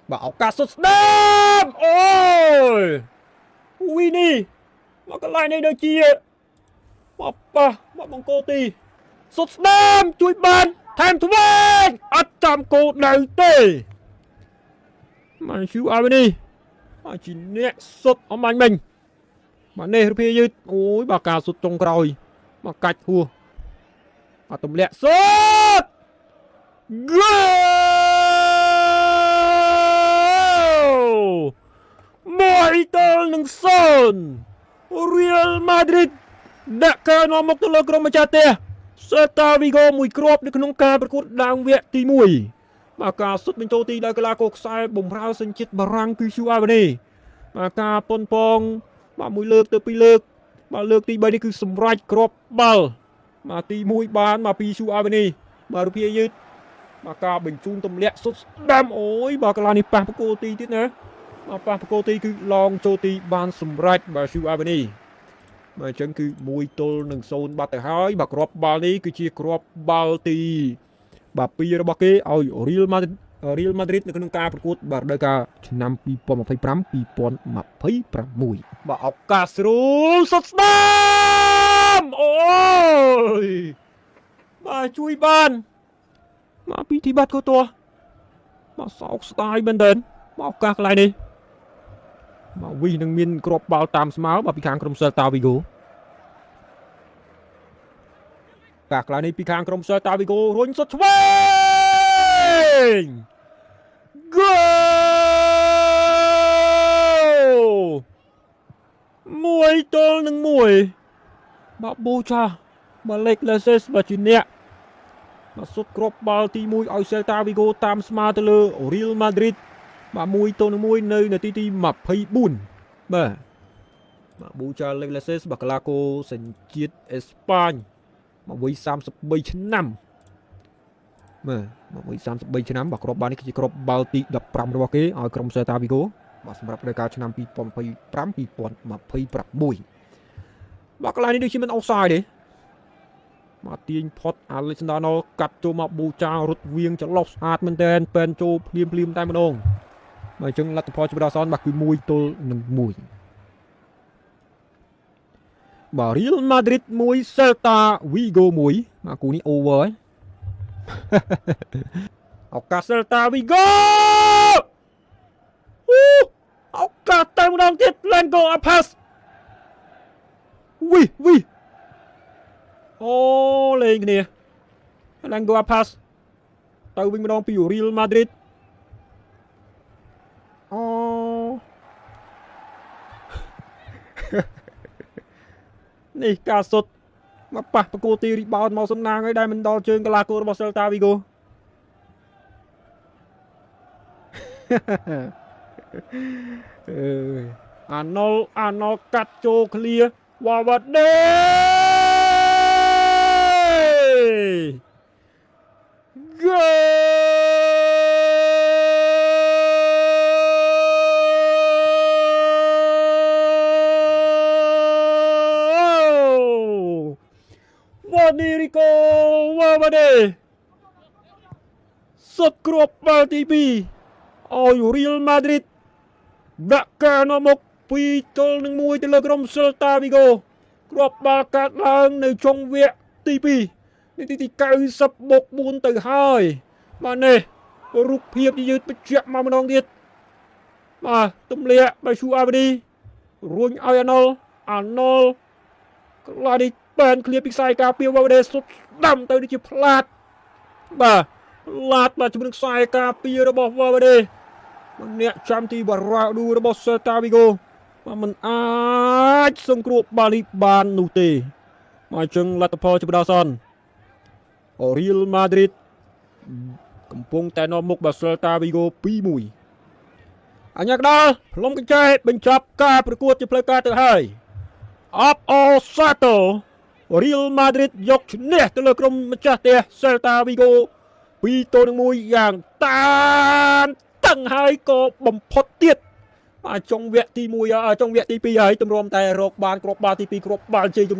bà áo cà sốt đam ôi ui đi mà cái line này đâu chia mà bằng cô tì sốt đam chui bàn thêm thứ ba ắt chạm cô đầu tê mà chú ai bên đi mà chỉ nhẹ sốt ở mạnh mình mà nè phía dưới ôi bà cà sốt trong rồi mà cạch thua mà tụm lẹ sốt Gol! Moital ng Son! Real Madrid ដាក់ការនាំមុខទៅលើក្រុមម្ចាស់ផ្ទះ Celta Vigo មួយគ្រាប់នៅក្នុងការប្រកួតដើមវគ្គទី1បាទការសុទ្ធបញ្ចូលទីដោយកីឡាករខ្សែបម្រើសញ្ជាតិបារាំងគឺ Chu Avani បាទការប៉ុនប៉ងបាទមួយលើកទៅពីរលើកបាទលើកទី3នេះគឺសម្រេចគ្រាប់បាល់បាទទី1បានមកពី Chu Avani បាទរូបភាពយឺតបាទការបញ្ជូនទម្លាក់សុទ្ធស្ដាំអូយបាទកន្លងនេះប៉ះបកគោទីទៀតណាបាទប៉ះបកគោទីគឺឡងចូលទីបានសម្រេចបាទ Chu Avani បាទអញ្ចឹងគឺ1-0បាត់ទៅហើយបាទគ្រាប់បាល់នេះគឺជាគ្រាប់បាល់ទីបាទ2របស់គេឲ្យ Real Madrid នៅក្នុងការប្រកួតបាទរដូវកាលឆ្នាំ2025-2026បាទឱកាសស្រួលសុទ្ធស្ដាំអូយបាទជួយបានមកពីទីបាត់ក៏ទោះមកសោកស្ដាយមែនទែនមកឱកាសកន្លែងនេះមកវិសនឹងមានគ្រាប់បាល់តាមស្មើមកពីខាងក្រុម Celta Vigo កាសកន្លែងនេះពីខាងក្រុម Celta Vigo រុញសុទ្ធឆ្វេង Goal 1-1បាទបូចាបាទលេខ Leses បាទជាអ្នកបាទសុទ្ធគ្រាប់បាល់ទី1ឲ្យ Celta Vigo តាមស្មើទៅលើ Real Madrid បាទ1-1នៅនាទីទី24បាទប៊ូចាលេខ Leses បាទកីឡាករសញ្ជាតិអេស្ប៉ាញមកវ័យ33ឆ្នាំបាទមកវ័យ33ឆ្នាំបាទគ្រាប់បាល់នេះគឺជាគ្រាប់បាល់ទី15របស់គេឲ្យក្រុម Celta Vigo បាទសម្រាប់រដូវកាលឆ្នាំ2025-2026បាទកន្លែងនេះដូចជាមិនអោសសាយទេមកទាញផុត Alexander Arnold កាត់ចូលមកប៊ូចារត់វៀងចន្លោះស្អាតមែនទែនពេនចូលភ្លាមតែម្ដងបាទអញ្ចឹងលទ្ធផលជាបដាសនបាទគឺ1-1បាទ Real Madrid 1 Celta Vigo 1បាទគូនេះ over ហើយឱកាស Celta Vigo ឱកាសតែម្ដងទៀត Lengo Apas វីអូលេងគ្នា Lengo Apas ទៅវិញម្ដងពី Real Madrid អូនេះការសុទ្ធមកប៉ះបកគោទីរីបោតមកសំណាងឲ្យដែលមិនដល់ជើងកីឡាកររបស់ Celta Vigo អាណុលកាត់ចូលឃ្លាវ៉ាវ៉ាដេហ្គោFederico Valverde សុទ្ធគ្រាប់បាល់ទី2ឲ្យ Real Madrid ដាក់ការនាំមុខ2-1ទៅលើក្រុម Celta Vigo គ្រាប់បាល់កាត់ឡើងនៅចុងវគ្គទី2នាទីទី90+4ទៅហើយបាទនេះរូបភាពយឺតបញ្ជាក់មកម្ដងទៀតបាទទម្លាក់by Chu Avani រុញឲ្យ Arnold កន្លងនេះបានឃ្លាពីខ្សែការពារ Valverde សុទ្ធស្ដាំទៅដូចជាផ្លាតបាទជាមួយនឹងខ្សែការពាររបស់ Valverde អ្នកចាំទីបារ៉ាឌូរបស់ Celta Vigo បាទមិនអាចសង្គ្រោះបាល់នេះបាននោះទេមកអញ្ចឹងលទ្ធផលជាបដាសន Real Madrid កំពុងតែនាំមុខបាទ Celta Vigo 2-1 អញ្ញាកដាលផ្លុំកញ្ចែបញ្ចប់ការប្រកួតជាផ្លូវការទៅហើយ Up all settle Real Madrid យកឈ្នះទៅលើក្រុមម្ចាស់ផ្ទះ Celta Vigo 2-1 យ៉ាងតានតឹងហើយក៏បំផុតទៀតចុងវគ្គទី1ចុងវគ្គទី2ហើយទម្រាំតែរកបានគ្រាប់បាល់ទី2គ្រាប់បាល់ជ័យជំនះ